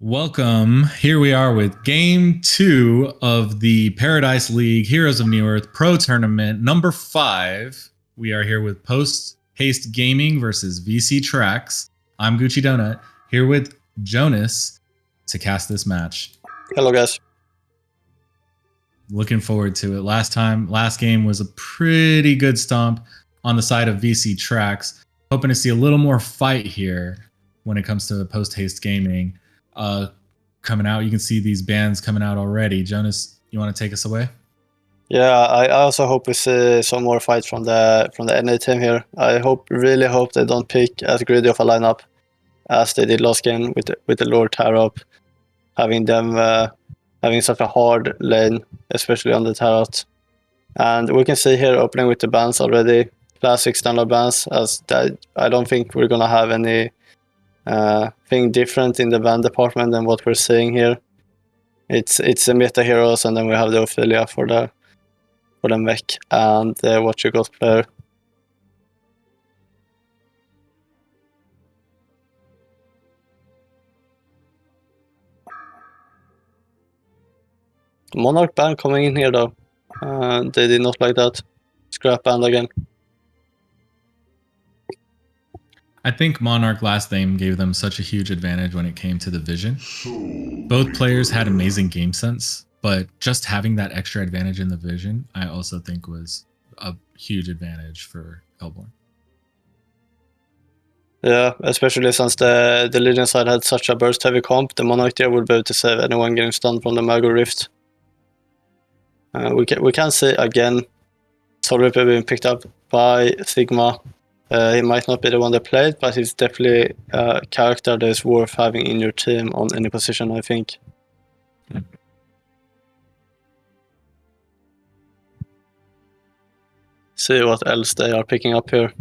Welcome. Here we are with game 2 of the Paradise League Heroes of Newerth Pro Tournament number 5. We are here with Post Haste Gaming versus VC TRAX. I'm Gucci Donut, here with Jonas to cast this match. Hello, guys. Looking forward to it. Last game was a pretty good stomp on the side of VC TRAX. Hoping to see a little more fight here when it comes to Post Haste Gaming. Coming out, you can see these bans coming out already. Jonas, you want to take us away? Yeah, I also hope we see some more fights from the NA team here. I really hope they don't pick as greedy of a lineup as they did last game with the Lord Tarot, having them having such a hard lane, especially on the Tarot. And we can see here opening with the bans already, classic standard bans, as that I don't think we're gonna have any thing different in the ban department than what we're seeing here. It's the meta heroes, and then we have the Ophelia for the mech and the what you got player. Monarch ban coming in here though. They did not like that. Scrap band again. I think Monarch last name gave them such a huge advantage when it came to the vision. Both players had amazing game sense, but just having that extra advantage in the vision, I also think was a huge advantage for Hellborn. Yeah, especially since the Legion side had such a burst heavy comp, the Monarch there would be able to save anyone getting stunned from the Mago Rift. We can see again Soul Reaper being picked up by Sigma. He might not be the one that played, but he's definitely a character that is worth having in your team on any position, I think. See what else they are picking up here.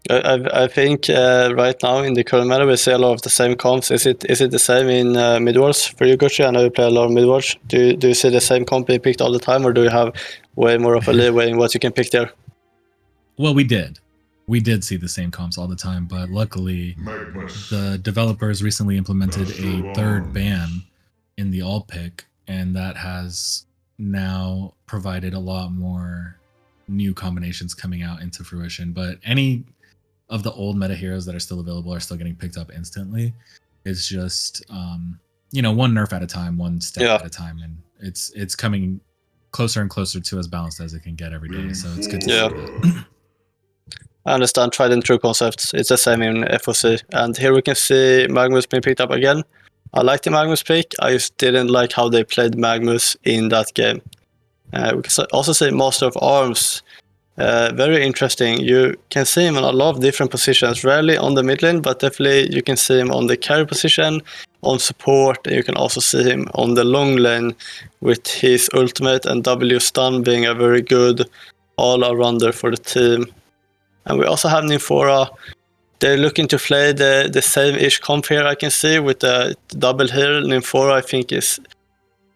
I think right now in the current meta we see a lot of the same comps. Is it the same in Midwards for you, Gucci? I know you play a lot of Midwards. Do you see the same comp being picked all the time, or do you have way more of a leeway in what you can pick there? Well, we did see the same comps all the time, but luckily the developers recently implemented a third ban in the all pick, and that has now provided a lot more new combinations coming out into fruition. But any of the old meta heroes that are still available are still getting picked up instantly. It's just one nerf at a time, one step at a time, and it's coming closer and closer to as balanced as it can get every day. So it's good to see that. I understand tried and true concepts. It's the same in FOC. And here we can see Magnus being picked up again. I like the Magnus pick. I just didn't like how they played Magnus in that game. We can also see Master of Arms. Very interesting. You can see him in a lot of different positions. Rarely on the mid lane, but definitely you can see him on the carry position, on support, and you can also see him on the long lane with his ultimate and W stun being a very good all-arounder for the team. And we also have Nymphora. They're looking to play the same-ish comp here, I can see, with the double here. Nymphora, I think, is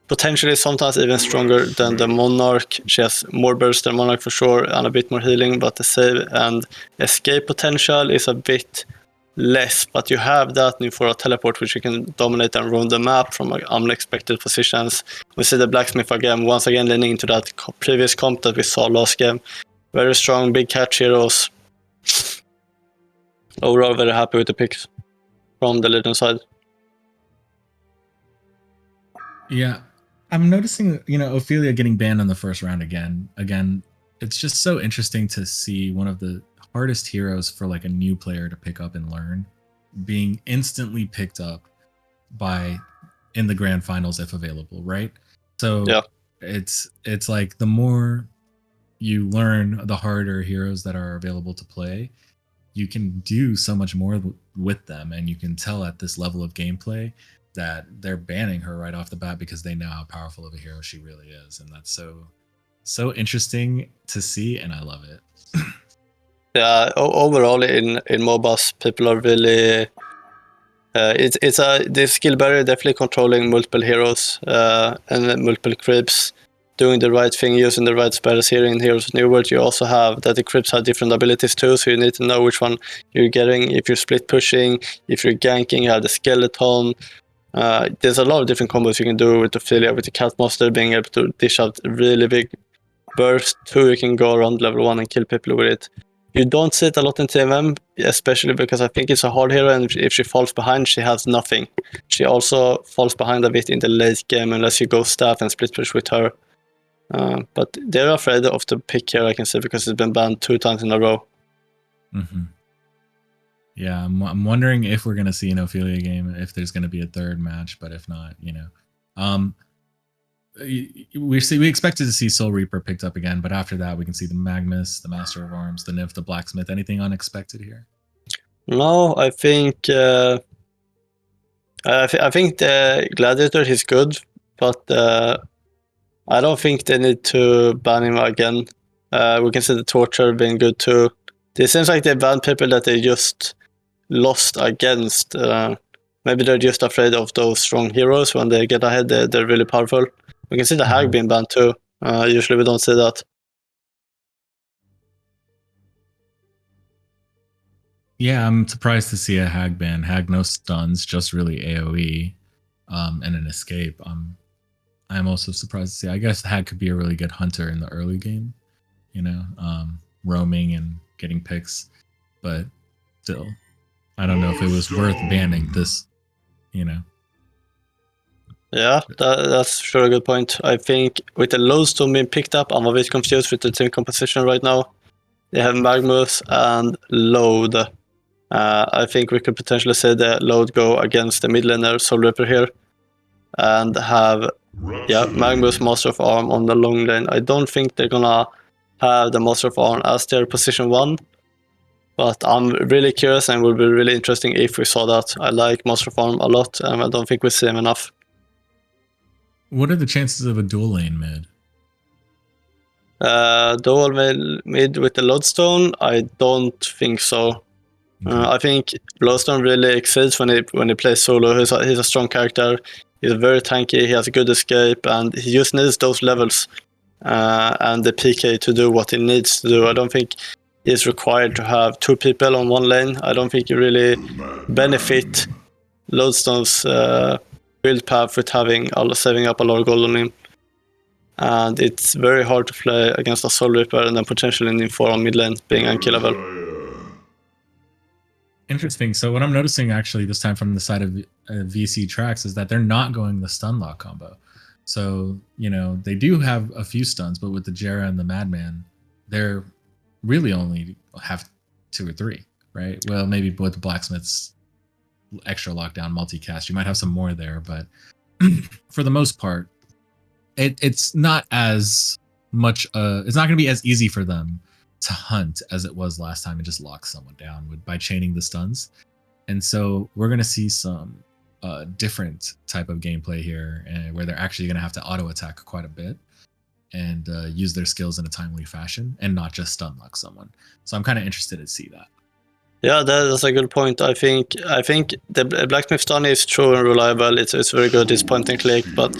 potentially sometimes even stronger than the Monarch. She has more burst than Monarch for sure, and a bit more healing, but the save and escape potential is a bit less. But you have that Nymphora teleport, which you can dominate and roam the map from unexpected positions. We see the Blacksmith again, once again leaning into that previous comp that we saw last game. Very strong, big catch heroes. Overall, very happy with the picks from the Legend side. Yeah, I'm noticing, Ophelia getting banned on the first round again. Again, it's just so interesting to see one of the hardest heroes for like a new player to pick up and learn being instantly picked up in the grand finals if available, right? So yeah. It's like the more you learn, the harder heroes that are available to play, you can do so much more with them, and you can tell at this level of gameplay that they're banning her right off the bat because they know how powerful of a hero she really is, and that's so interesting to see, and I love it. Yeah, overall in MOBAs, people are really The skill barrier definitely controlling multiple heroes and multiple creeps, doing the right thing, using the right spells. Here in Heroes of Newerth, you also have that the creeps have different abilities too, so you need to know which one you're getting. If you're split pushing, if you're ganking, you have the skeleton. There's a lot of different combos you can do with Ophelia, with the cat monster being able to dish out really big burst. Too, you can go around level 1 and kill people with it. You don't see it a lot in TMM, especially because I think it's a hard hero, and if she falls behind, she has nothing. She also falls behind a bit in the late game unless you go staff and split push with her. But they're afraid of the pick here, I can say, because it's been banned 2 times in a row. Mm-hmm. Yeah, I'm wondering if we're going to see an Ophelia game, if there's going to be a third match, but if not, we expected to see Soul Reaper picked up again, but after that we can see the Magnus, the Master of Arms, the Newerth, the Blacksmith. Anything unexpected here? No, I think the Gladiator is good, but I don't think they need to ban him again. We can see the Torture being good too. It seems like they banned people that they just lost against. Maybe they're just afraid of those strong heroes. When they get ahead, they're really powerful. We can see the Hag being banned too. Usually we don't see that. Yeah, I'm surprised to see a Hag ban. Hag no stuns, just really AoE and an escape. I'm also surprised to see. I guess Hag could be a really good hunter in the early game, roaming and getting picks. But still, I don't know if it was worth banning this, Yeah, that's sure a good point. I think with the Lodestone being picked up, I'm a bit confused with the team composition right now. They have Magnus and Load. I think we could potentially say that Load go against the mid laner Soul Reaper here, and have Magnus Master of Arm on the long lane. I don't think they're gonna have the Master of Arm as their position 1, but I'm really curious, and it will be really interesting if we saw that. I like Master of Arm a lot, and I don't think we see him enough. What are the chances of a dual lane mid? Dual mid with the Lodestone, I don't think so. Okay. I think Lodestone really exceeds when he plays solo. He's a strong character. He's very tanky. He has a good escape, and he just needs those levels and the PK to do what he needs to do. I don't think he's required to have 2 people on 1 lane. I don't think you really benefit Lodestone's build path with saving up a lot of gold on him. And it's very hard to play against a Soul Reaper and then potentially in 4 on mid lane being unkillable. Interesting. So what I'm noticing actually this time from the side of VC TRAX is that they're not going the stun lock combo. So, they do have a few stuns, but with the Jera and the Madman, they're really only have 2 or 3, right? Well, maybe with the Blacksmith's extra lockdown multicast, you might have some more there, but for the most part, it's not as much. It's not going to be as easy for them to hunt as it was last time and just lock someone down by chaining the stuns. And so we're going to see some different type of gameplay here, where they're actually going to have to auto attack quite a bit and use their skills in a timely fashion and not just stun lock someone. So I'm kind of interested to see that. Yeah, that's a good point. I think the Blacksmith stun is true and reliable. It's very good. It's point and click, but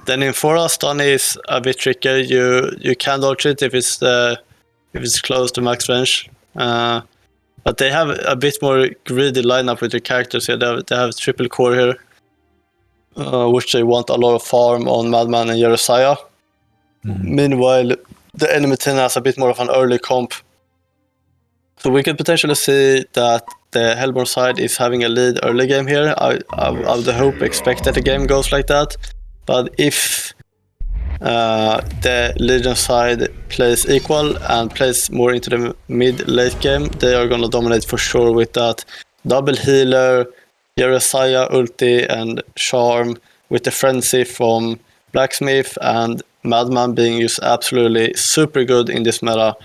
then in 4 stun is a bit trickier. You can dodge it if it's close to max range. But they have a bit more greedy lineup with their characters here. They have triple core here, which they want a lot of farm on Madman and Jeremiah. Meanwhile, the enemy team has a bit more of an early comp. So we could potentially see that the Hellborn side is having a lead early game here. I would expect that the game goes like that. But if the Legion side plays equal and plays more into the mid-late game, they are going to dominate for sure with that double healer, Jeremiah ulti and charm, with the frenzy from Blacksmith and Madman being used absolutely super good in this meta.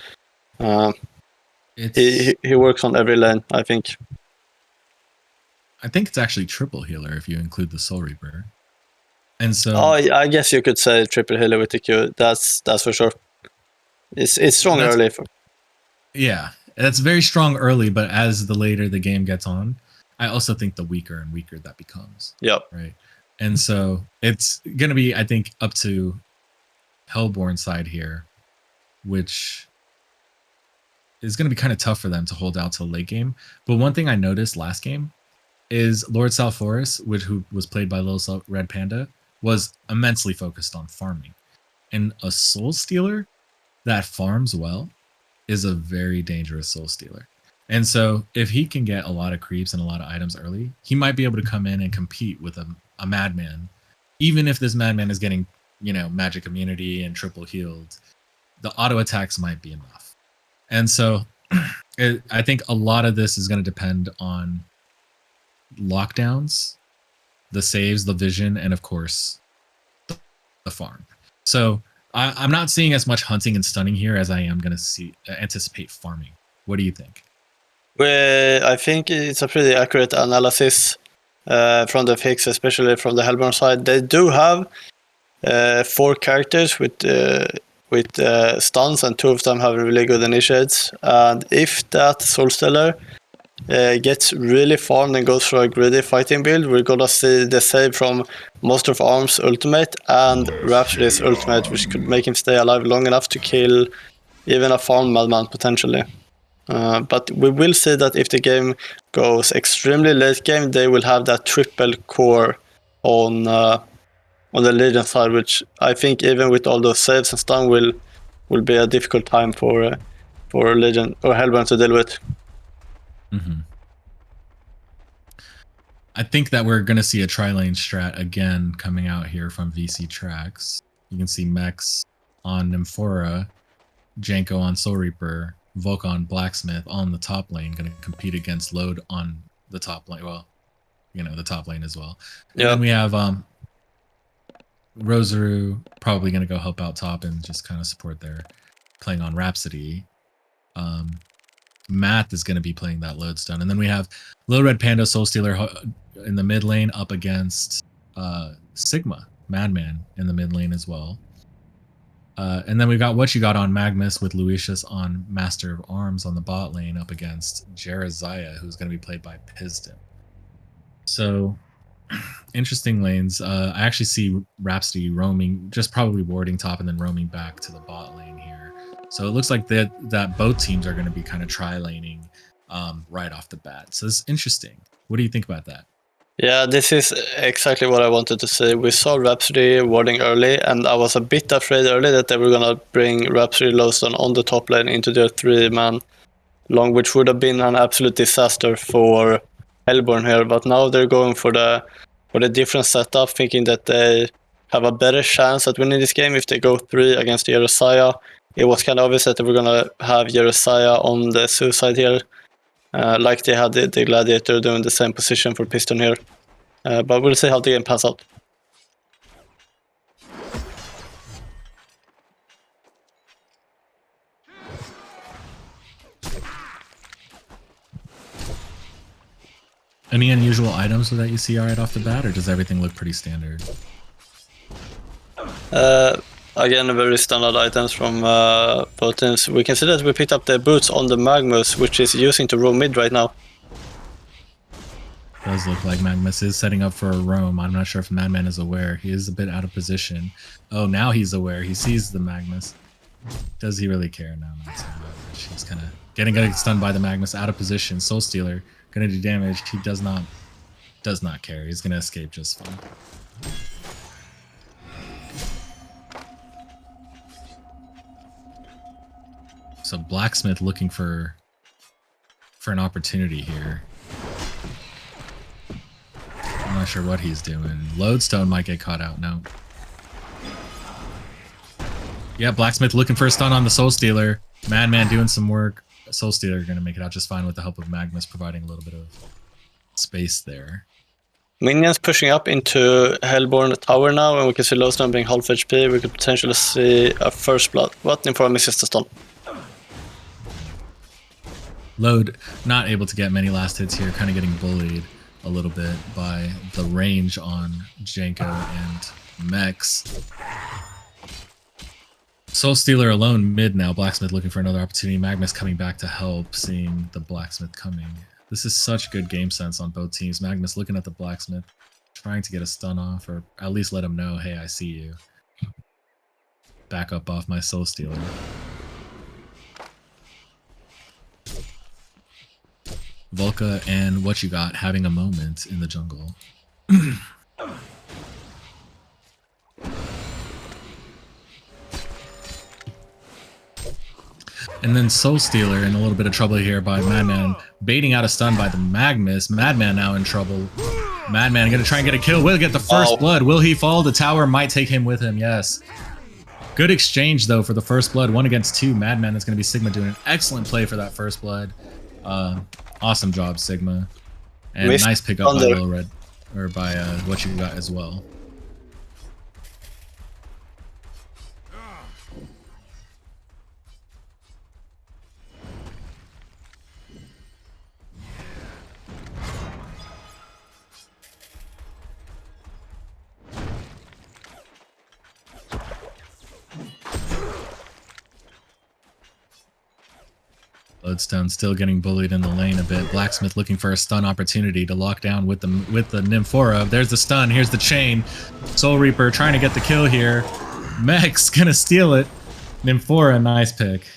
He works on every lane, I think. I think it's actually triple healer if you include the Soul Reaper. And so, I guess you could say triple healer with the Q. That's for sure. It's strong early. Yeah, that's very strong early, but as the later the game gets on, I also think the weaker and weaker that becomes. Yep. Right. And so it's going to be, I think, up to Hellborn side here, which is going to be kind of tough for them to hold out till late game. But one thing I noticed last game is Lord Salforus, who was played by Little Red Panda, was immensely focused on farming. And a Soul Stealer that farms well is a very dangerous Soul Stealer. And so if he can get a lot of creeps and a lot of items early, he might be able to come in and compete with a Madman. Even if this Madman is getting, magic immunity and triple healed, the auto attacks might be enough. And so I think a lot of this is going to depend on lockdowns, the saves, the vision, and of course, the farm. So I'm not seeing as much hunting and stunning here as I am going to anticipate farming. What do you think? Well, I think it's a pretty accurate analysis from the fix, especially from the Hellborn side. They do have 4 characters with stuns, and 2 of them have really good initiates. And if that Soul Stealer gets really farmed and goes for a greedy fighting build, we're gonna see the save from Master of Arms ultimate and Rhapsody's ultimate, which could make him stay alive long enough to kill even a farm Madman potentially. But we will see that if the game goes extremely late game, they will have that triple core on the Legion side, which I think even with all those saves and stun will be a difficult time for Legion or Hellborn to deal with. Mm-hmm. I think that we're going to see a tri-lane strat again coming out here from VC TRAX. You can see Mex on Nymphora, Janko on Soul Reaper, Volk Blacksmith on the top lane, going to compete against Load on the top lane. Well, the top lane as well. And then we have Rosaru probably going to go help out top and just kind of support there, playing on Rhapsody. Math is going to be playing that Lodestone. And then we have Little Red Panda, Soul Stealer in the mid lane up against Sigma, Madman in the mid lane as well. And then we've got What You Got on Magnus with Lucius on Master of Arms on the bot lane up against Jeraziah, who's going to be played by Piston. So interesting lanes. I actually see Rhapsody roaming, just probably warding top and then roaming back to the bot lane here. So it looks like that both teams are going to be kind of tri-laning right off the bat. So it's interesting. What do you think about that? Yeah, this is exactly what I wanted to say. We saw Rhapsody warding early, and I was a bit afraid early that they were going to bring Rhapsody Lowstone on the top lane into their 3-man long, which would have been an absolute disaster for Hellborn here. But now they're going for the different setup, thinking that they have a better chance at winning this game if they go 3 against Jeraziah. It was kind of obvious that they were going to have Jeraziah on the suicide here, like they had the Gladiator doing the same position for Piston here. But we'll see how the game pans out. Any unusual items that you see right off the bat, or does everything look pretty standard? Again, very standard items from both teams. We can see that we picked up the boots on the Magnus, which is using to roam mid right now. Does look like Magnus is setting up for a roam. I'm not sure if Madman is aware. He is a bit out of position. Oh, now he's aware. He sees the Magnus. Does he really care? No, not so much. He's kind of getting stunned by the Magnus, out of position. Soul Stealer gonna do damage. He does not care. He's gonna escape just fine. So Blacksmith looking for an opportunity here. I'm not sure what he's doing. Lodestone might get caught out. No. Yeah, Blacksmith looking for a stun on the Soul Stealer. Madman doing some work. Soul Stealer going to make it out just fine with the help of Magnus providing a little bit of space there. Minions pushing up into Hellborn Tower now, and we can see Lodestone being half HP. We could potentially see a first blood. What? Nymphora misses the stun. Load not able to get many last hits here, kind of getting bullied a little bit by the range on Janko and Mex. Soul Stealer alone mid now. Blacksmith looking for another opportunity. Magnus coming back to help, seeing the Blacksmith coming. This is such good game sense on both teams. Magnus looking at the blacksmith, trying to get a stun off, or at least let him know, hey, I see you. Back up off my soul stealer. Volka and What You Got having a moment in the jungle. And then Soul Stealer in a little bit of trouble here by Madman, baiting out a stun by the Magnus. Madman now in trouble. Madman gonna try and get a kill. Will get the first blood. Will he fall? The tower might take him with him. Yes. Good exchange though for the first blood. 1 against 2. Madman is gonna be Sigma doing an excellent play for that first blood. Awesome job, Sigma. And nice pickup by Lil Red, or by What You Got as well. Lodestone still getting bullied in the lane a bit. Blacksmith looking for a stun opportunity to lock down with the Nymphora. There's the stun. Here's the chain. Soul Reaper trying to get the kill here. Mech's gonna steal it. Nymphora, nice pick.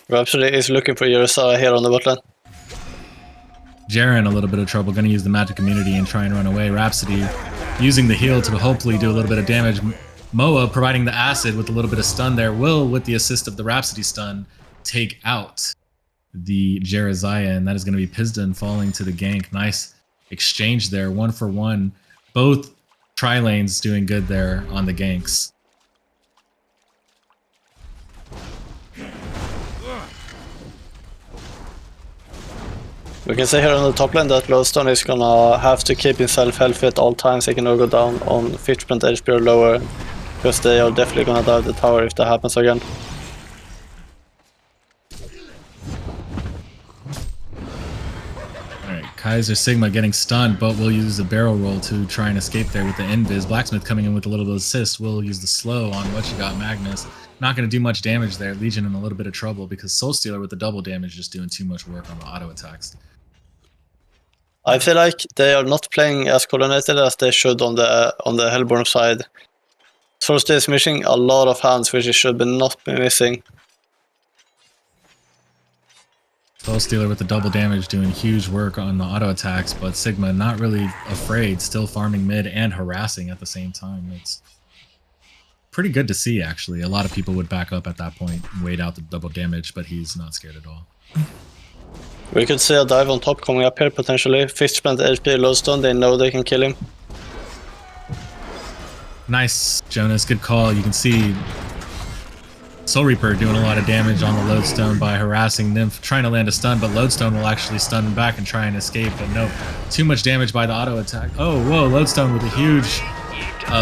Rhapsody is looking for Urisawa here on the bot lane. Jaren a little bit of trouble. Gonna use the magic immunity and try and run away. Rhapsody using the heal to hopefully do a little bit of damage. Moa providing the acid with a little bit of stun there. Will, with the assist of the Rhapsody stun, take out the Jerizaya, and that is going to be Pizden falling to the gank. Nice exchange there, 1 for 1. Both tri-lanes doing good there on the ganks. We can say here on the top lane that Lodestone is gonna have to keep himself healthy at all times. He can not go down on 50% HP or lower, because they are definitely gonna dive the tower if that happens again. Alright, Kaiser Sigma getting stunned, but will use the barrel roll to try and escape there with the invis. Blacksmith coming in with a little bit of assist. Will use the slow on What You Got Magnus. Not going to do much damage there. Legion in a little bit of trouble because Soul Stealer with the double damage just doing too much work on the auto attacks. I feel like they are not playing as coordinated as they should on the Hellborn side. Soul Stealer is missing a lot of hands, which it should not be missing. Soul Stealer with the double damage doing huge work on the auto attacks, but Sigma not really afraid, still farming mid and harassing at the same time. It's pretty good to see, actually. A lot of people would back up at that point and wait out the double damage, but he's not scared at all. We could see a dive on top coming up here, potentially. 50% HP Lodestone, they know they can kill him. Nice, Jonas. Good call. You can see Soul Reaper doing a lot of damage on the Lodestone by harassing Nymph, trying to land a stun, but Lodestone will actually stun him back and try and escape, but no. Too much damage by the auto attack. Oh, whoa, Lodestone with a huge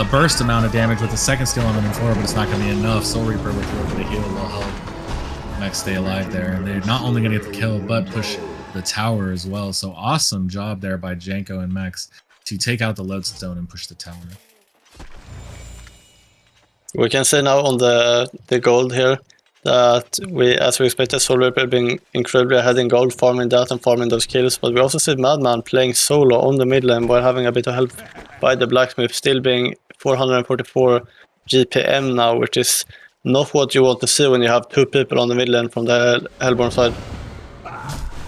burst amount of damage with the second skill on the Nymphora, but it's not going to be enough. Soul Reaper with a little bit of heal will help Mech stay alive there, and they're not only going to get the kill, but push the tower as well. So awesome job there by Janko and Mex to take out the Lodestone and push the tower. We can say now on the gold here that as we expected, Soul Reaper being incredibly ahead in gold, farming that and farming those kills, but we also see Madman playing solo on the mid lane while having a bit of help by the Blacksmith, still being 444 GPM now, which is not what you want to see when you have 2 people on the mid lane from the Hellborn side.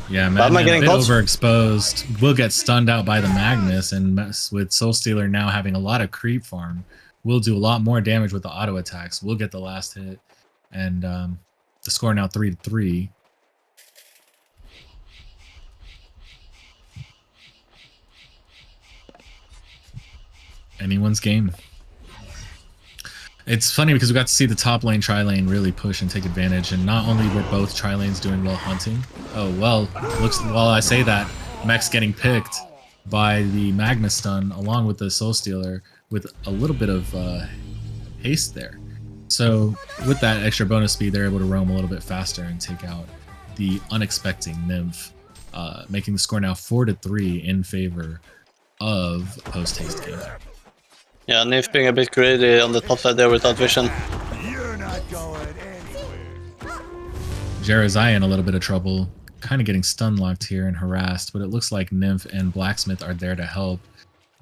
Yeah, Madman a bit overexposed. Will get stunned out by the Magnus, and with Soul Stealer now having a lot of creep farm, will do a lot more damage with the auto attacks. We'll get the last hit, and the score now 3-3. Anyone's game. It's funny because we got to see the top lane, tri-lane really push and take advantage, and not only were both tri-lanes doing well hunting. Oh, well, looks while I say that, Mech's getting picked by the Magnus stun along with the Soul Stealer with a little bit of haste there. So with that extra bonus speed, they're able to roam a little bit faster and take out the unexpected Nymph, making the score now 4-3 in favor of post-haste game. Yeah, Nymph being a bit greedy on the top side there without vision. Jerizaya in a little bit of trouble. kind of getting stun locked here and harassed, but it looks like Nymph and Blacksmith are there to help.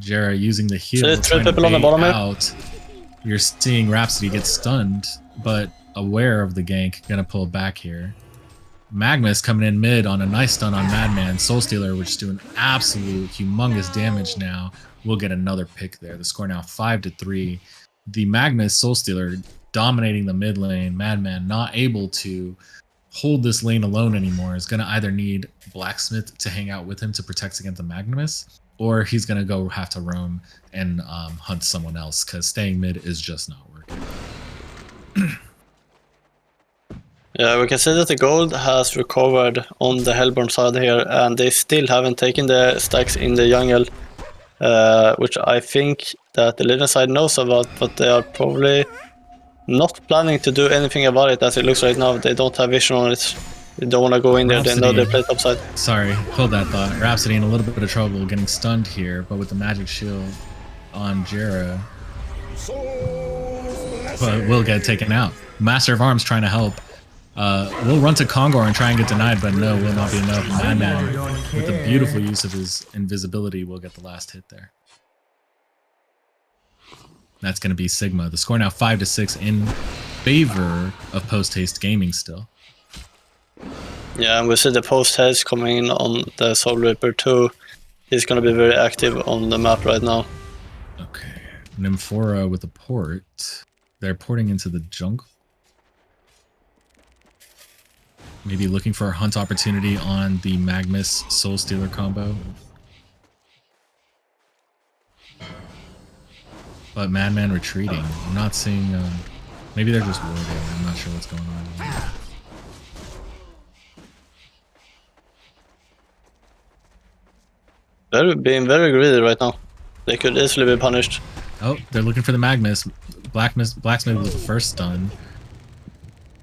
Jera using the heal, So three trying to people on the bait bottom here. out. You're seeing Rhapsody get stunned, but aware of the gank, gonna pull back here. Magnus coming in mid on a nice stun on Madman. Soul Stealer, which is doing absolute humongous damage now, will get another pick there. The score now 5-3. The Magnus Soul Stealer dominating the mid lane. Madman not able to hold this lane alone anymore. Is going to either need Blacksmith to hang out with him to protect against the Magnus, or he's going to go have to roam and hunt someone else, because staying mid is just not working. Yeah, we can see that the gold has recovered on the Hellborn side here, and they still haven't taken the stacks in the jungle, which I think that the Legend side knows about, but they are probably not planning to do anything about it as it looks right now. They don't have vision on it. They don't want to go in there. They know they play topside. Sorry, hold that thought. Rhapsody in a little bit of trouble getting stunned here, but with the magic shield on Jera, but will get taken out. Master of Arms trying to help. We'll run to Kongor and try and get denied, but no, will not be enough. Madman, with the beautiful use of his invisibility, will get the last hit there. That's going to be Sigma. The score now 5-6 in favor of Post Haste Gaming still. Yeah, and we see the Post Haste coming in on the Soul Reaper too. He's going to be very active on the map right now. Okay. Nymphora with a port. They're porting into the jungle. Maybe looking for a hunt opportunity on the Magnus Soul Stealer combo. But Madman retreating. I'm not seeing... maybe they're just warding. I'm not sure what's going on. They're being very greedy right now. They could easily be punished. Oh, they're looking for the Magnus. Blacksmith with the first stun.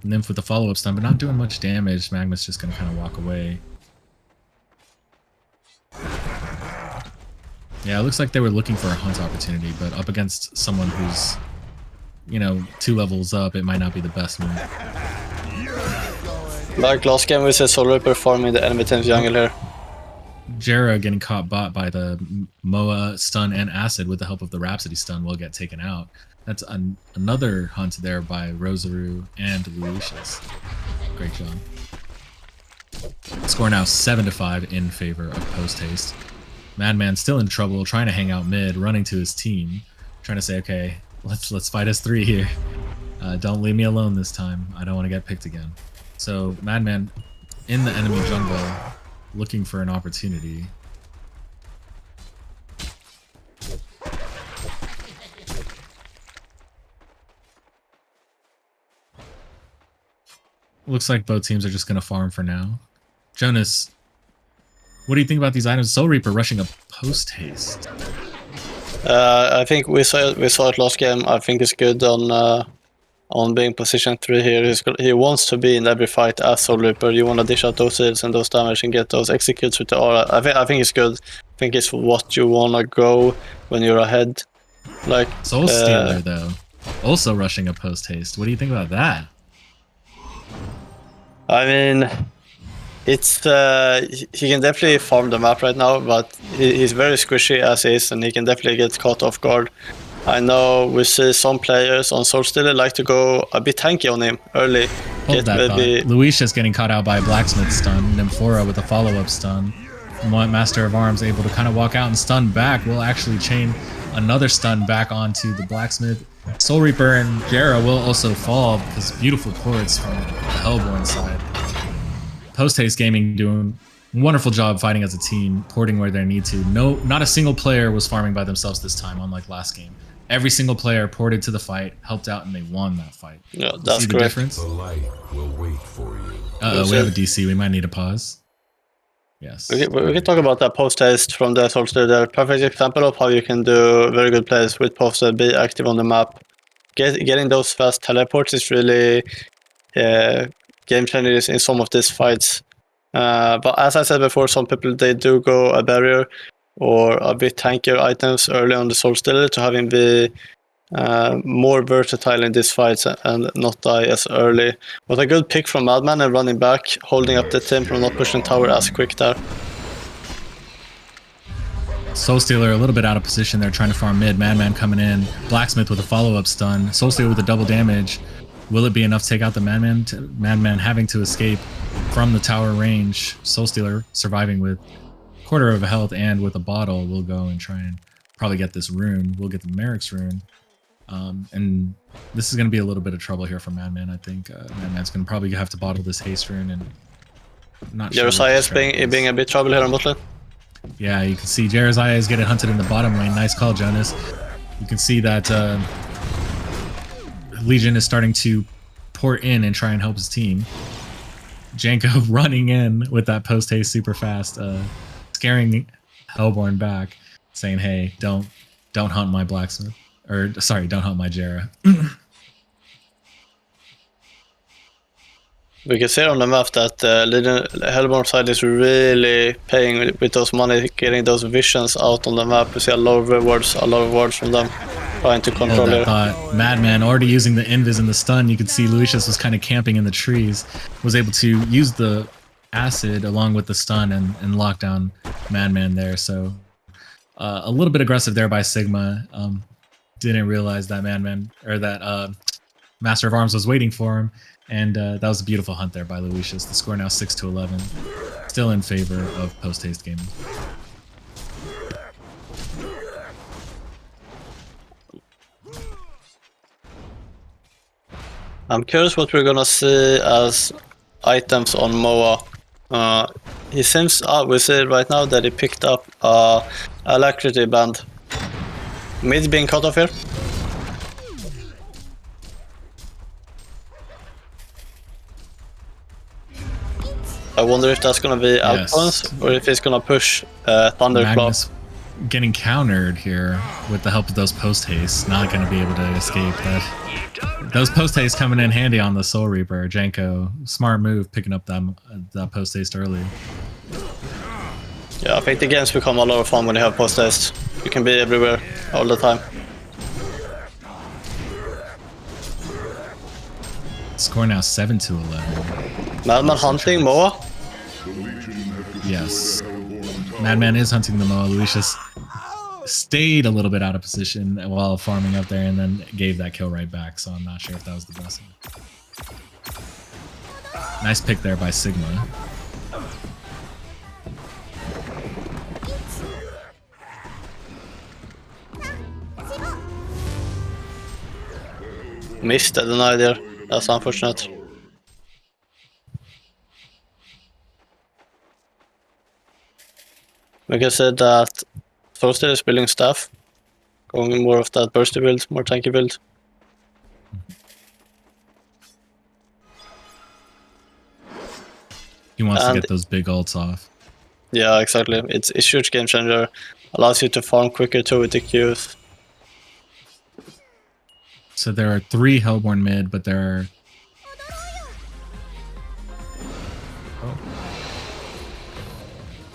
Nymph with the follow-up stun, but not doing much damage. Magnus just going to kind of walk away. Yeah, it looks like they were looking for a hunt opportunity, but up against someone who's, you know, 2 levels up, it might not be the best move. Like last game, we said Soul Reaper farming the enemy team's jungle here. Jera getting caught bot by the Moa stun and acid with the help of the Rhapsody stun will get taken out. That's another hunt there by Rosaru and Lucius. Great job. Score now 7-5 in favor of Post Haste. Madman still in trouble, trying to hang out mid, running to his team, trying to say, okay, let's fight us 3 here. Don't leave me alone this time. I don't want to get picked again. So Madman in the enemy jungle, looking for an opportunity. Looks like both teams are just going to farm for now. Jonas, what do you think about these items? Soul Reaper rushing a Post Haste. I think we saw it last game. I think it's good on being position 3 here. He wants to be in every fight as Soul Reaper. You want to dish out those hits and those damage and get those executes with the aura. I think it's good. I think it's what you want to go when you're ahead. Like Soul Stealer though, also rushing a Post Haste. What do you think about that? I mean, it's he can definitely farm the map right now, but he's very squishy as is, and he can definitely get caught off guard. I know we see some players on Soul Stealer like to go a bit tanky on him early. Hold that thought. Lucius getting caught out by a Blacksmith stun. Nymphora with a follow-up stun. Master of Arms able to kind of walk out and stun back. Will actually chain another stun back onto the Blacksmith. Soul Reaper and Jera will also fall because beautiful ports from the Hellborn side. Post Haste Gaming doing a wonderful job fighting as a team, porting where they need to. No, not a single player was farming by themselves this time, unlike last game. Every single player ported to the fight, helped out, and they won that fight. Yeah, that's see the correct. difference? The light will wait for you. Uh-oh, we have a DC. We might need a pause. Yes. We can talk about that Post Haste from the Soul Stealer. Perfect example of how you can do very good plays with Post Haste, be active on the map. Getting those fast teleports is really game changers in some of these fights. But as I said before, some people, they do go a barrier or a bit tankier items early on the Soul Stealer to have him be more versatile in this fight and not die as early. But a good pick from Madman and running back, holding up the team from not pushing tower as quick there. Soulstealer a little bit out of position there, trying to farm mid. Madman coming in. Blacksmith with a follow-up stun. Soulstealer with a double damage. Will it be enough to take out the Madman? Madman having to escape from the tower range. Soulstealer surviving with quarter of a health and with a bottle. We'll go and try and probably get this rune. We'll get the Merrick's rune. And this is going to be a little bit of trouble here for Madman, I think. Madman's going to probably have to bottle this haste rune, and I'm not sure. Jeremiah is being a bit trouble here on bot lane. Yeah, you can see Jeremiah is getting hunted in the bottom lane. Nice call, Jonas. You can see that Legion is starting to pour in and try and help his team. Janko running in with that post haste super fast, scaring Hellborn back, saying, "Hey, don't hunt my blacksmith." Or sorry, don't hunt my Jera. We can see on the map that Hellborn side is really paying with those money, getting those visions out on the map. We see a lot of rewards from them, trying to control it. Madman already using the invis and the stun. You can see Lucius was kind of camping in the trees, was able to use the acid along with the stun and lock down Madman there. So a little bit aggressive there by Sigma. Didn't realize that Madman or that Master of Arms was waiting for him. And that was a beautiful hunt there by Lucius. The score now 6-11. Still in favor of post-haste gaming. I'm curious what we're gonna see as items on Moa. He seems, we see right now that he picked up Alacrity Band. Mid being cut off here. I wonder if that's gonna be Alphonse or if he's gonna push Thunderclap. Magnus getting countered here with the help of those post hastes. Not gonna be able to escape that. Those post hastes coming in handy on the Soul Reaper. Janko, smart move picking up that post haste early. Yeah, I think the games become a lot of fun when you have post haste. You can be everywhere all the time. Score now 7-11. Madman hunting Moa? Yes. Madman is hunting the Moa. Lucius stayed a little bit out of position while farming up there and then gave that kill right back, so I'm not sure if that was the best one. Nice pick there by Sigma. Missed the deny there. That's unfortunate. Like I said, that Soulstealer is building staff, going more of that bursty build, more tanky build. He wants to get those big ults off. Yeah, exactly. It's a huge game changer. Allows you to farm quicker too with the Qs. So there are 3 Hellborn mid, but there are...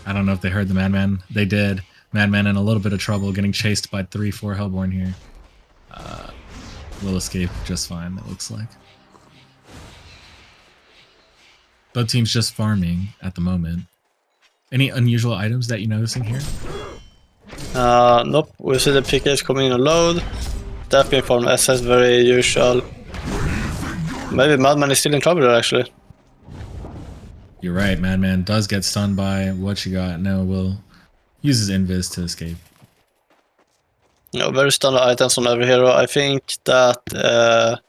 I don't know if they heard the Madman. They did. Madman in a little bit of trouble, getting chased by 3-4 Hellborn here. Will escape just fine, it looks like. Both teams just farming at the moment. Any unusual items that you're noticing here? Nope. We see the PKs coming in a load. Stepping from SS, very usual. Maybe Madman is still in trouble there, actually. You're right, Madman does get stunned by what you got. No, will use his invis to escape. No, very standard items on every hero. I think that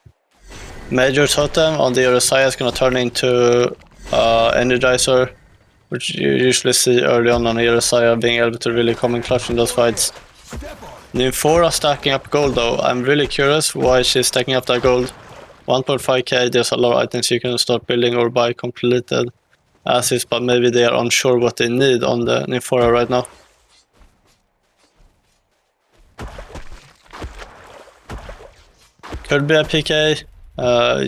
Major Totem on the other side is going to turn into Energizer, which you usually see early on the other side, being able to really come in clutch in those fights. Nymphora stacking up gold though. I'm really curious why she's stacking up that gold. 1.5k, there's a lot of items you can start building or buy completed as is, but maybe they are unsure what they need on the Nymphora right now. Could be a PK.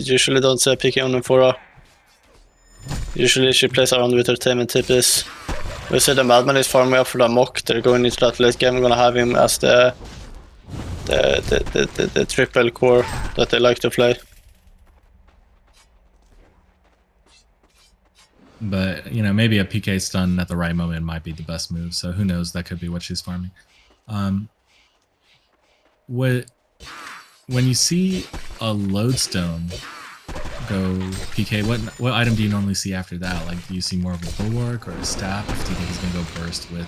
Usually don't see a PK on Nymphora. Usually she plays around with her team and TPs. We see the Madman is farming up for the mock. They're going into that late game. I'm gonna have him as the the triple core that they like to play. But, you know, maybe a PK stun at the right moment might be the best move. So who knows? That could be what she's farming. When you see a lodestone go PK, what item do you normally see after that? Like, do you see more of a bulwark or a staff? Do you think he's gonna go burst with?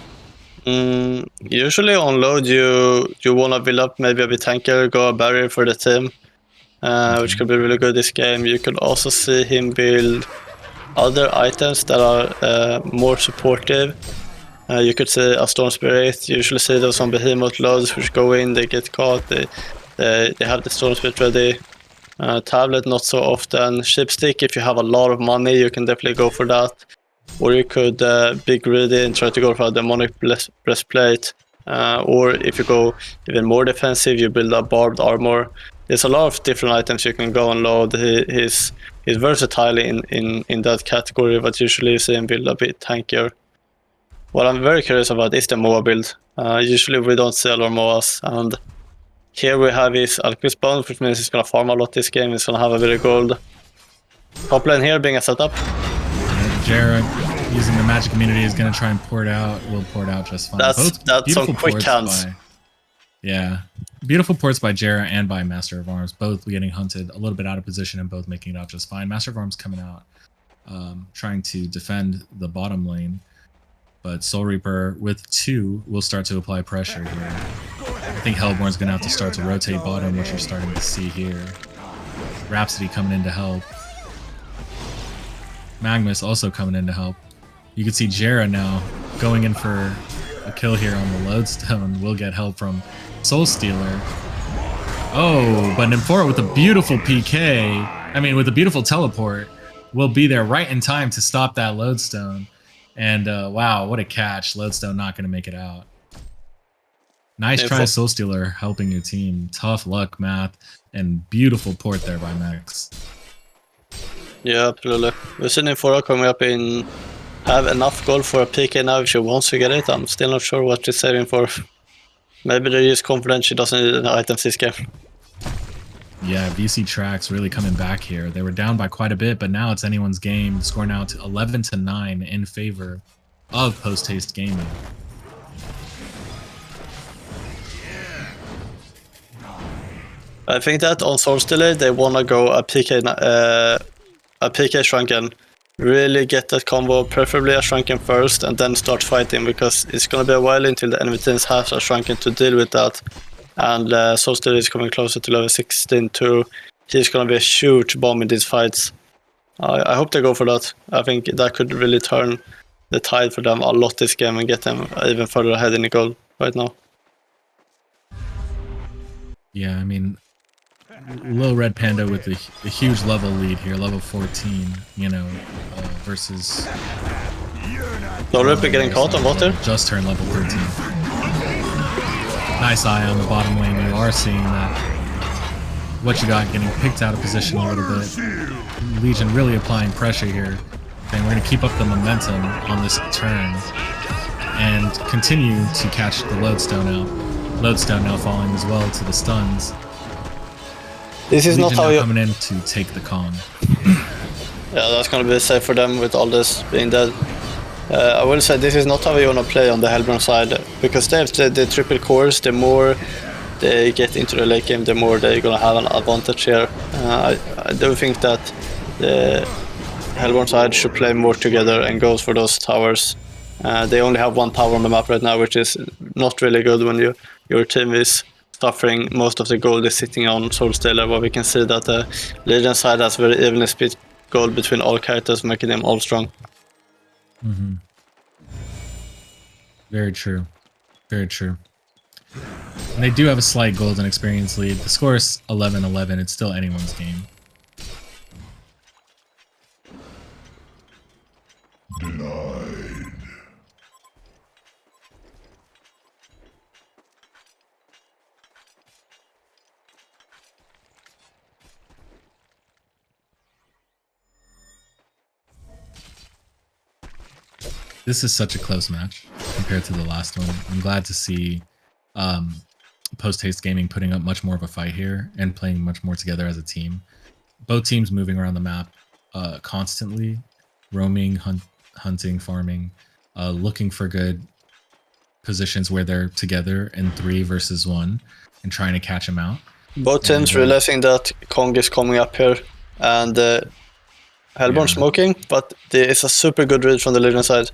Usually on load, you want to build up maybe a bit tankier, go a barrier for the team, which could be really good this game. You could also see him build other items that are more supportive. You could see a Storm Spirit. You usually see those on Behemoth loads, which go in, they get caught, they have the Storm Spirit ready. Tablet, not so often. Shipstick, if you have a lot of money, you can definitely go for that. Or you could be greedy and try to go for a Demonic Breastplate. Or if you go even more defensive, you build a Barbed Armor. There's a lot of different items you can go and load. He's versatile in that category, but usually you see him build a bit tankier. What I'm very curious about is the MOA build. Usually we don't see a lot of MOAs, and here we have his Alchemist Bones, which means he's gonna farm a lot this game. He's gonna have a bit of gold. Top lane here being a setup. Jared using the magic immunity is gonna try and pour it out. Will pour it out just fine. That's some quick hands. Yeah, beautiful ports by Jera and by Master of Arms, both getting hunted a little bit out of position and both making it out just fine. Master of Arms coming out, trying to defend the bottom lane, but Soul Reaper with 2 will start to apply pressure here. I think Hellborn's gonna have to start to rotate bottom, which you're starting to see here. Rhapsody coming in to help. Magnus also coming in to help. You can see Jera now going in for a kill here on the Lodestone. Will get help from Soul Stealer. Oh, but Nymphora with a beautiful PK, I mean with a beautiful teleport, will be there right in time to stop that Lodestone. And wow, what a catch. Lodestone not going to make it out. Nice try, Soul Stealer, helping your team. Tough luck, Math, and beautiful port there by Max. Yeah, absolutely. We're seeing Nymphora coming up in, have enough gold for a PK now if she wants to get it. I'm still not sure what she's saving for. Maybe they're just confident she doesn't need any items this game. Yeah, VC TRAX really coming back here. They were down by quite a bit, but now it's anyone's game. The score now to 11-9 in favor of Post Haste Gaming. I think that on Soul Stealer they want to go a PK Shrunken. Really get that combo, preferably a Shrunken first, and then start fighting, because it's going to be a while until the enemy teams have a Shrunken to deal with that. And Soul Stealer is coming closer to level 16 too. He's going to be a huge bomb in these fights. I hope they go for that. I think that could really turn the tide for them a lot this game and get them even further ahead in the goal right now. Yeah, I mean, Lil Red Panda with a huge level lead here, level 14, you know, versus... Soul Reaper getting caught on water? Just turned level 13. Nice eye on the bottom lane. You are seeing that what you got getting picked out of position a little bit. Legion really applying pressure here. And we're going to keep up the momentum on this turn and continue to catch the Lodestone out. Lodestone now falling as well to the stuns. This is Legion not how you coming in to take the Kong. Yeah, that's gonna be safe for them with all this being dead. I will say this is not how you wanna play on the Hellborn side, because they have the triple cores. The more they get into the late game, the more they're gonna have an advantage here. I do think that the Hellborn side should play more together and goes for those towers. They only have 1 tower on the map right now, which is not really good when your team is suffering. Most of the gold is sitting on Soul Stealer, but we can see that the Legion side has very evenly split gold between all characters, making them all strong. Mm-hmm. Very true. Very true. And they do have a slight gold and experience lead. The score is 11-11. It's still anyone's game. Denied. This is such a close match compared to the last one. I'm glad to see Post Haste Gaming putting up much more of a fight here and playing much more together as a team. Both teams moving around the map constantly, roaming, hunting, farming, looking for good positions where they're together in 3 versus 1 and trying to catch them out. Both teams realizing that Kong is coming up here and Hellborn smoking, but there is a super good read from the Legion side.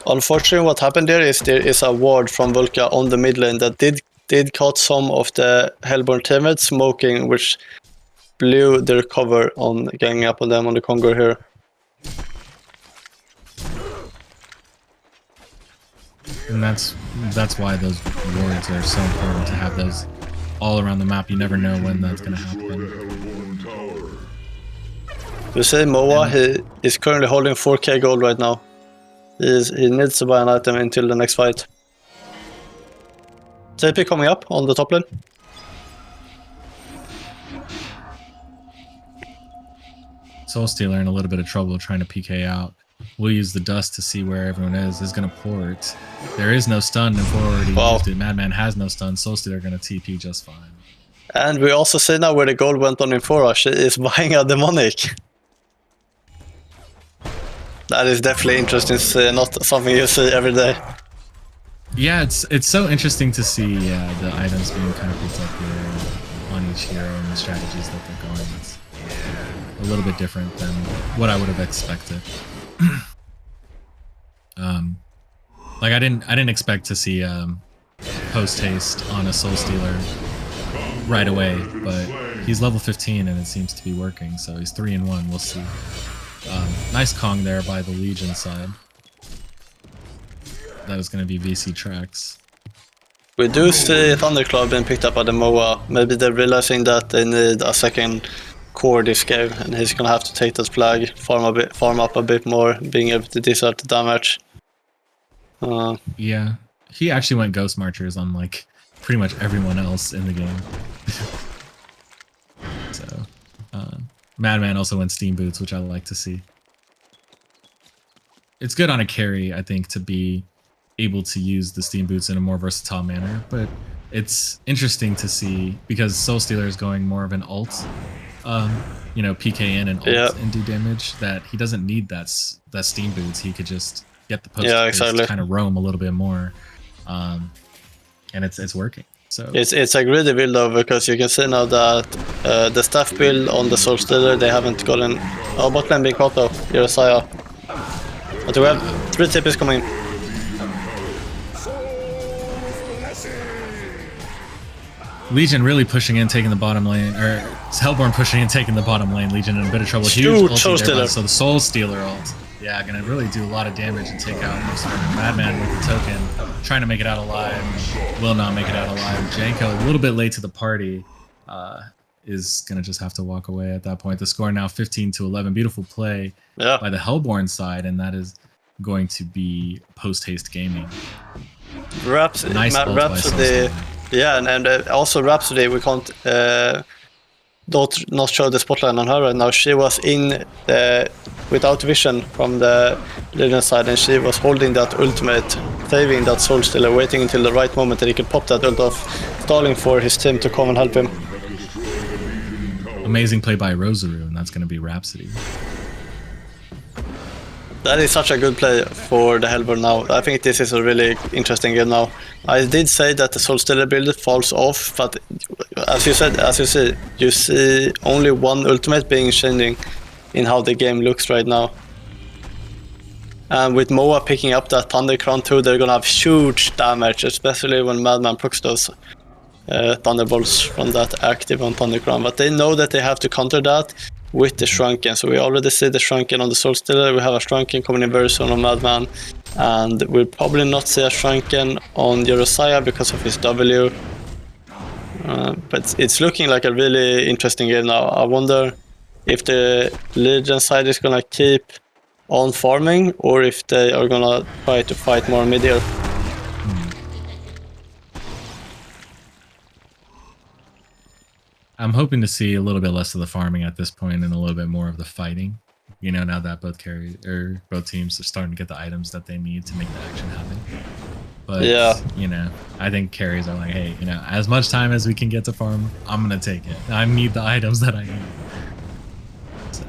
Unfortunately, what happened there is a ward from Vulca on the mid lane that did cut some of the Hellborn teammates smoking, which blew their cover on ganging up on them on the Congo here. And that's why those wards are so important to have those all around the map. You never know when that's going to happen. You see Moa, he is currently holding 4k gold right now. He needs to buy an item until the next fight. TP coming up on the top lane. Soul Stealer in a little bit of trouble trying to PK out. We'll use the dust to see where everyone is. Is going to port. There is no stun and already used it. Madman has no stun. Soul Stealer going to TP just fine. And we also see now where the gold went on Infora. She is buying a demonic. That is definitely interesting to see, not something you see every day. Yeah, it's so interesting to see the items being kind of picked up here on each hero and the strategies that they're going. It's a little bit different than what I would have expected. Like I didn't expect to see post haste on a Soul Stealer right away, but he's level 15 and it seems to be working, so he's 3-1. We'll see. Nice Kong there by the Legion side. That is going to be VC TRAX. We do see Thundercloud being picked up by the Moa. Maybe they're realizing that they need a second core this game, and he's going to have to take that flag, farm up a bit more, being able to dish out the damage. Yeah, he actually went Ghost Marchers on like pretty much everyone else in the game. So, Madman also went Steam Boots, which I like to see. It's good on a carry, I think, to be able to use the Steam Boots in a more versatile manner, but it's interesting to see because Soul Stealer is going more of an ult, you know, PK in and ult and do damage, that he doesn't need that Steam Boots. He could just get the post to kind of roam a little bit more, and it's working. So it's a greedy build though, because you can see now that the staff build on the Soul Stealer, they haven't gotten bot lane being caught though, Yerosaya. But we have 3 TPs coming. Legion really pushing in, taking the bottom lane, or Hellborn pushing in, taking the bottom lane. Legion in a bit of trouble. Huge ulti there, so the Soul Stealer ult. Yeah, gonna really do a lot of damage and take out most of them. Madman with the token, trying to make it out alive. Will not make it out alive. Janko, a little bit late to the party, is gonna just have to walk away at that point. The score now 15-11. Beautiful play by the Hellborn side, and that is going to be Post Haste Gaming. Nice Rhapsody. Yeah, and also Rhapsody, we can't not show the spotlight on her right now. She was in without vision from the Legion side, and she was holding that ultimate, saving that Soul Stealer, waiting until the right moment that he could pop that ult off, stalling for his team to come and help him. Amazing play by Rosaru, and that's going to be Rhapsody. That is such a good play for the Hellborn now. I think this is a really interesting game now. I did say that the Soul Stealer build falls off, but as you see only one ultimate being changing in how the game looks right now. And with Moa picking up that Thunder Crown too, they're gonna have huge damage, especially when Madman procs those Thunderbolts from that active on Thunder Crown. But they know that they have to counter that with the Shrunken. So we already see the Shrunken on the Soul Stealer. We have a Shrunken coming in very soon on Madman. And we'll probably not see a Shrunken on Yerosaya because of his W. But it's looking like a really interesting game now. I wonder if the Legion side is gonna keep on farming, or if they are gonna try to fight more mid-here. I'm hoping to see a little bit less of the farming at this point and a little bit more of the fighting. You know, now that both teams are starting to get the items that they need to make the action happen. But Yeah. you know, I think carries are like, hey, you know, as much time as we can get to farm, I'm gonna take it. I need the items that I need. So.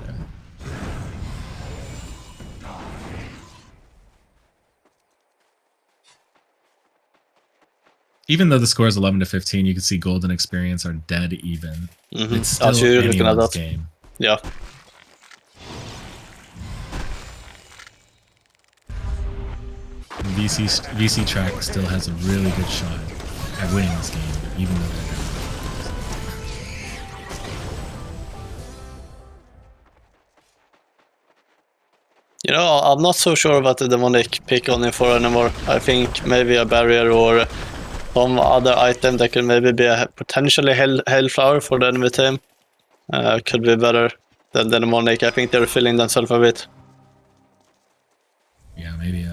Even though the score is 11-15, you can see gold and experience are dead even. It's still anyone's game. Yeah. VC TRAX still has a really good shot at winning this game, even though they're down. You know, I'm not so sure about the demonic pick on Infor anymore. I think maybe a barrier or some other item that could maybe be a potentially hellflower for the enemy team could be better than the demonic. I think they're filling themselves a bit. Yeah, maybe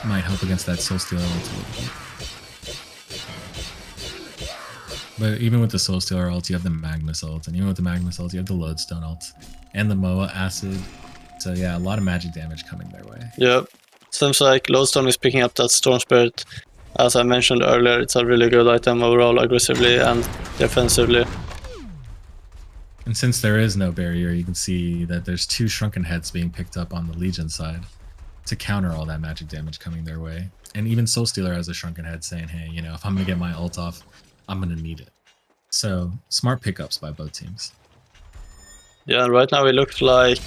might help against that Soul Stealer ult a little bit. But even with the Soul Stealer ult, you have the Magnus ult, and even with the Magnus ult, you have the Lodestone ult and the Moa Acid. So yeah, a lot of magic damage coming their way. Yeah, seems like Lodestone is picking up that Storm Spirit. As I mentioned earlier, it's a really good item overall, aggressively and defensively. And since there is no barrier, you can see that there's 2 Shrunken Heads being picked up on the Legion side to counter all that magic damage coming their way. And even Soul Stealer has a Shrunken Head saying, hey, you know, if I'm going to get my ult off, I'm going to need it. So, smart pickups by both teams. Yeah, and right now it looks like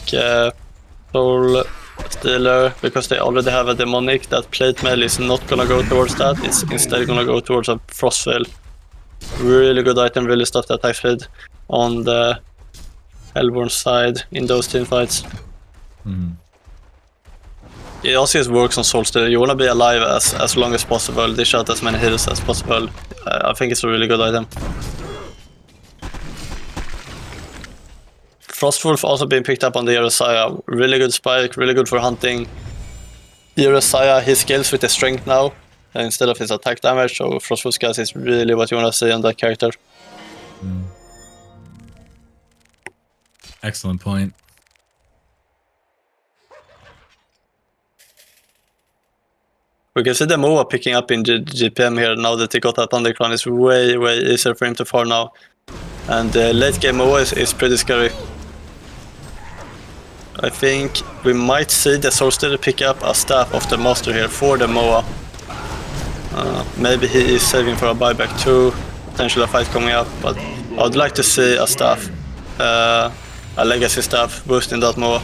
Soul Stealer, because they already have a demonic, that plate mail is not gonna go towards that, it's instead gonna go towards a Frostveil. Really good item, really stuff that I fed on the Hellborn side in those team fights. It also just works on Soul Stealer. You wanna be alive as long as possible, dish out as many heals as possible. I think it's a really good item. Frostwolf also being picked up on the Yerusaya. Really good spike, really good for hunting. Yerusaya, he scales with the strength now instead of his attack damage, so Frostwolf gas is really what you want to see on that character. Excellent point. We can see the Moa picking up in GPM here now that he got that Undercrown. It's way easier for him to farm now. And the late game Moa is pretty scary. I think we might see the Soul Stealer pick up a staff of the Master here for the Moa. Maybe he is saving for a buyback too, potentially a fight coming up, but I would like to see a staff, a legacy staff boosting that Moa.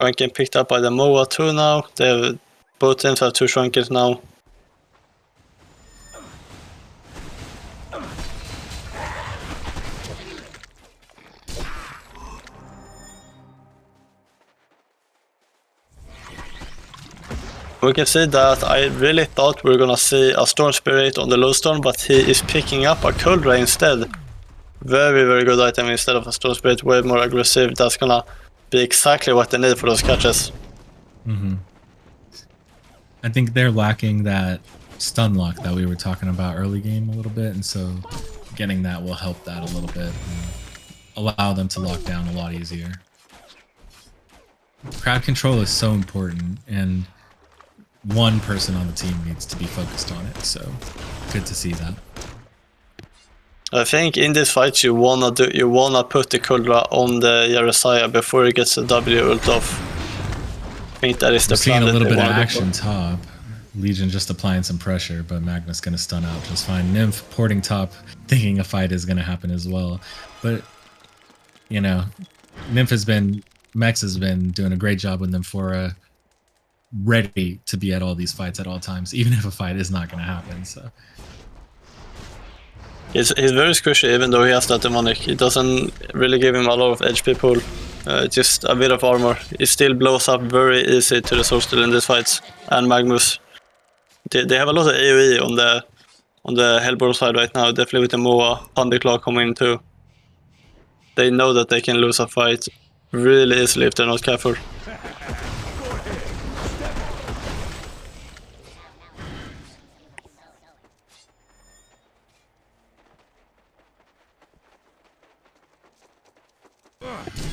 Ranking picked up by the Moa too now. Both teams have 2 Shrunkins now. We can see that I really thought we were gonna see a Storm Spirit on the Lodestone, but he is picking up a Cold Ray instead. Very good item instead of a Storm Spirit, way more aggressive. That's gonna be exactly what they need for those catches. I think they're lacking that stun lock that we were talking about early game a little bit, and so getting that will help that a little bit and allow them to lock down a lot easier. Crowd control is so important, and one person on the team needs to be focused on it, so good to see that. I think in this fight you wanna put the Kuldra on the Yerusaya before he gets the W ult off. I think that is the plan. We're seeing a little bit of action top. Legion just applying some pressure, but Magnus gonna stun out just fine. Nymph porting top, thinking a fight is gonna happen as well. But you know, Mex has been doing a great job with Nymphora, ready to be at all these fights at all times, even if a fight is not gonna happen. So he's very squishy, even though he has that demonic. It doesn't really give him a lot of HP pool. Just a bit of armor. It still blows up very easy to the Soul Stealer in these fights. And Magnus. They have a lot of AoE on the Hellborn side right now, definitely with the Moa, Thunderclaw coming in too. They know that they can lose a fight really easily if they're not careful.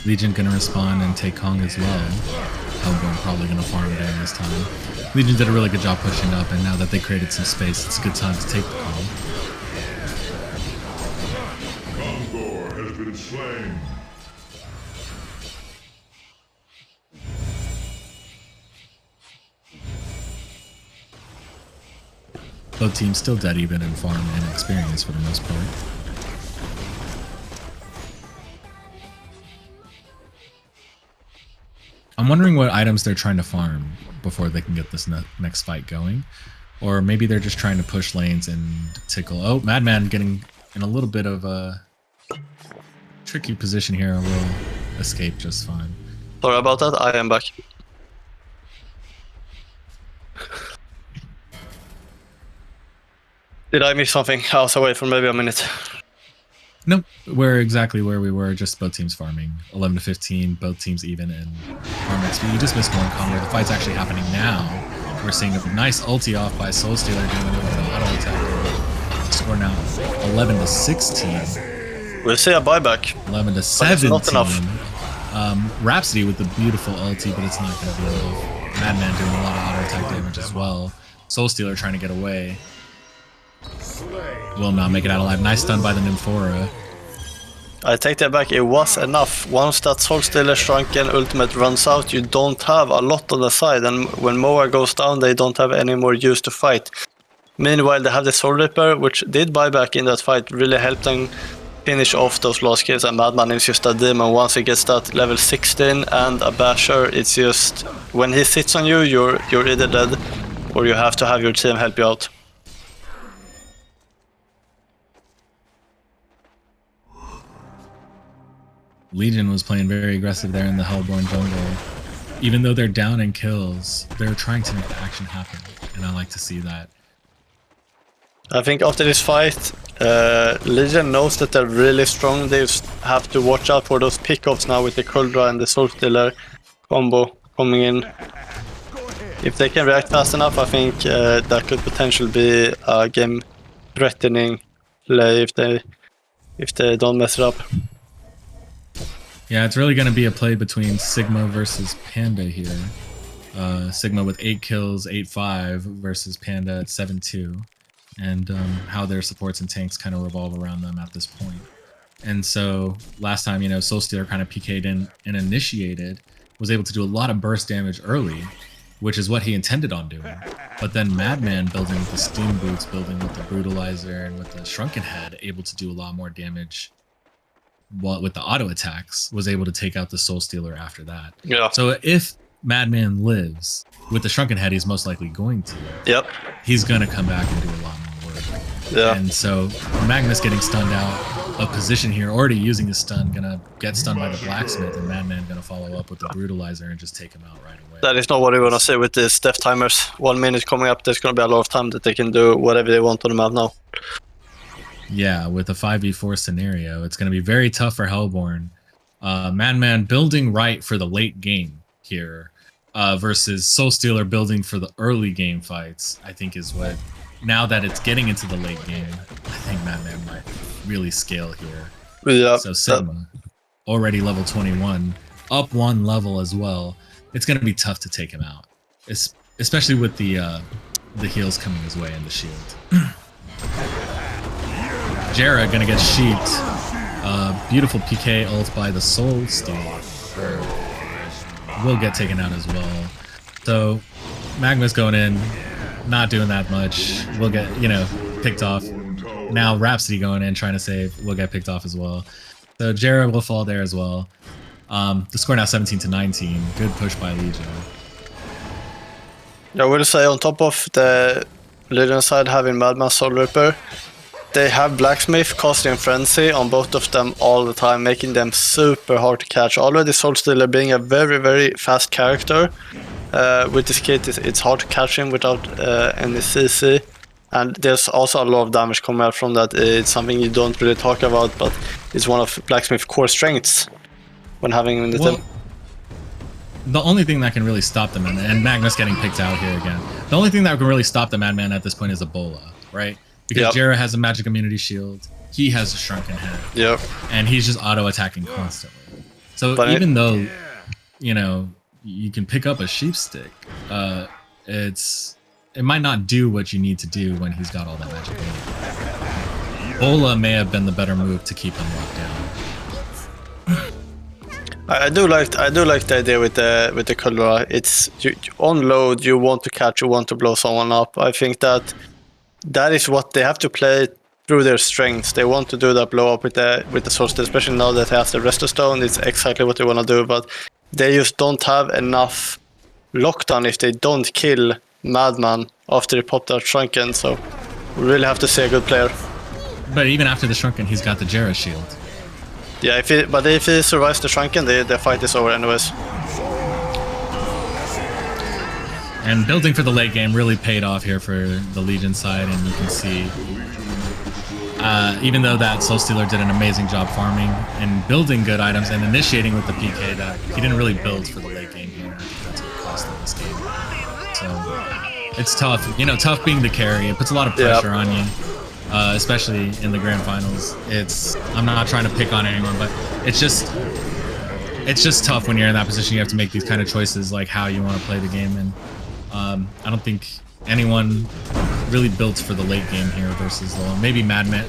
Legion gonna respond and take Kong as well. Hellborn probably gonna farm during this time. Legion did a really good job pushing up, and now that they created some space, it's a good time to take the Kong. Kongor has been slain. Both teams still dead even in farm and experience for the most part. I'm wondering what items they're trying to farm before they can get this next fight going. Or maybe they're just trying to push lanes and tickle. Oh, Madman getting in a little bit of a tricky position here. Will escape just fine. Sorry about that, I am back. Did I miss something? I was away for maybe a minute. Nope, we're exactly where we were, just both teams farming. 11 to 15, both teams even in farm XP. You just missed one Kongor. The fight's actually happening now. We're seeing a nice ulti off by Soul Stealer doing a little bit of auto attack. Score now 11 to 16. We'll see a buyback. 11 to 17. Not enough. Rhapsody with the beautiful ulti, but it's not going to be enough. Madman doing a lot of auto attack damage as well. Soul Stealer trying to get away. Will not make it out alive. Nice stun by the Nymphora. I take that back, it was enough. Once that Soul Stealer Shrunken ultimate runs out, you don't have a lot on the side, and when Moa goes down, they don't have any more use to fight. Meanwhile, they have the Soul Ripper, which did buy back in that fight, really helped them finish off those last kills, and Madman is just a demon. Once he gets that level 16 and a Basher, it's just, when he sits on you, you're either dead, or you have to have your team help you out. Legion was playing very aggressive there in the Hellborn jungle. Even though they're down in kills, they're trying to make the action happen, and I like to see that. I think after this fight, Legion knows that they're really strong. They just have to watch out for those pickups now with the Kuldra and the Soul Stealer combo coming in. If they can react fast enough, I think that could potentially be a game-threatening play if they don't mess it up. Yeah, it's really going to be a play between Sigma versus Panda here. Sigma with 8 kills, 8-5 versus Panda at 7-2. And how their supports and tanks kind of revolve around them at this point. And so last time, you know, Soul Stealer kind of PK'd in and initiated, was able to do a lot of burst damage early, which is what he intended on doing. But then Madman, building with the Steam Boots, building with the Brutalizer and with the Shrunken Head, able to do a lot more damage with the auto attacks, was able to take out the Soul Stealer after that. Yeah. So if Madman lives with the Shrunken Head, he's most likely going to. Yep. He's going to come back and do a lot more work. Yeah. And so Magnus getting stunned out of position here, already using his stun, gonna get stunned by the Blacksmith, and Madman gonna follow up with the Brutalizer and just take him out right away. That is not what we're gonna say with these death timers. 1 minute coming up, there's gonna be a lot of time that they can do whatever they want on the map now. Yeah, with a 5v4 scenario, it's going to be very tough for Hellborn. Madman building right for the late game here versus Soul Stealer building for the early game fights, I think is what, now that it's getting into the late game, I think Madman might really scale here. Yeah. So Sigma, already level 21, up 1 level as well. It's going to be tough to take him out, especially with the heals coming his way and the shield. Jera gonna get sheeped. Beautiful PK ult by the Soul Stealer. Will get taken out as well. So Magma's going in, not doing that much. Will get, you know, picked off. Now Rhapsody going in, trying to save. Will get picked off as well. So Jera will fall there as well. The score now 17-19. Good push by Legion. I would say on top of the Legion side having Madman Soul Ripper, they have Blacksmith, Casting Frenzy on both of them all the time, making them super hard to catch. Already Soul Stealer being a very, very fast character. With this kit, it's hard to catch him without any CC. And there's also a lot of damage coming out from that. It's something you don't really talk about, but it's one of Blacksmith's core strengths when having him in the team. The only thing that can really stop them, and Magnus getting picked out here again, the only thing that can really stop the Madman at this point is Ebola, right? Because Jera has a magic immunity shield, he has a Shrunken Head, and he's just auto-attacking constantly. So But even though, you know, you can pick up a sheep stick, it might not do what you need to do when he's got all that magic. Bola may have been the better move to keep him locked down. I do like the idea with the Caldera. It's on load. You want to catch. You want to blow someone up. I think that is what they have to play through their strengths. They want to do that blow up with the Soul Steel, especially now that they have the Resto Stone. It's exactly what they want to do, but they just don't have enough lockdown if they don't kill Madman after he popped out Shrunken. So we really have to see a good player. But even after the Shrunken, he's got the Jera shield. Yeah, if he survives the Shrunken, the fight is over anyways. And building for the late game really paid off here for the Legion side, and you can see, even though that Soul Stealer did an amazing job farming and building good items and initiating with the PK, that he didn't really build for the late game here. That's what cost him this game. So it's tough, you know, tough being the carry. It puts a lot of pressure on you. Especially in the grand finals. I'm not trying to pick on anyone, but it's just tough when you're in that position. You have to make these kind of choices, like how you want to play the game. And I don't think anyone really built for the late game here versus the maybe Madman.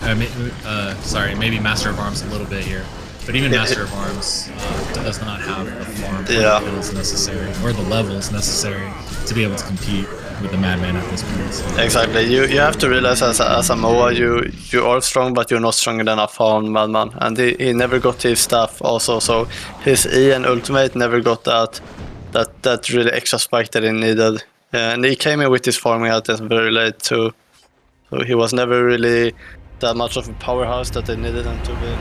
Maybe Master of Arms a little bit here, but even Master of Arms does not have the farm skills necessary or the levels necessary to be able to compete with the Madman at this point. So. Exactly. You have to realize as a MOA you are strong, but you're not stronger than a farm Madman. And he never got his stuff also, so his E and ultimate never got that really extra spike that he needed. And he came in with his farming items very late too. So he was never really that much of a powerhouse that they needed him to be.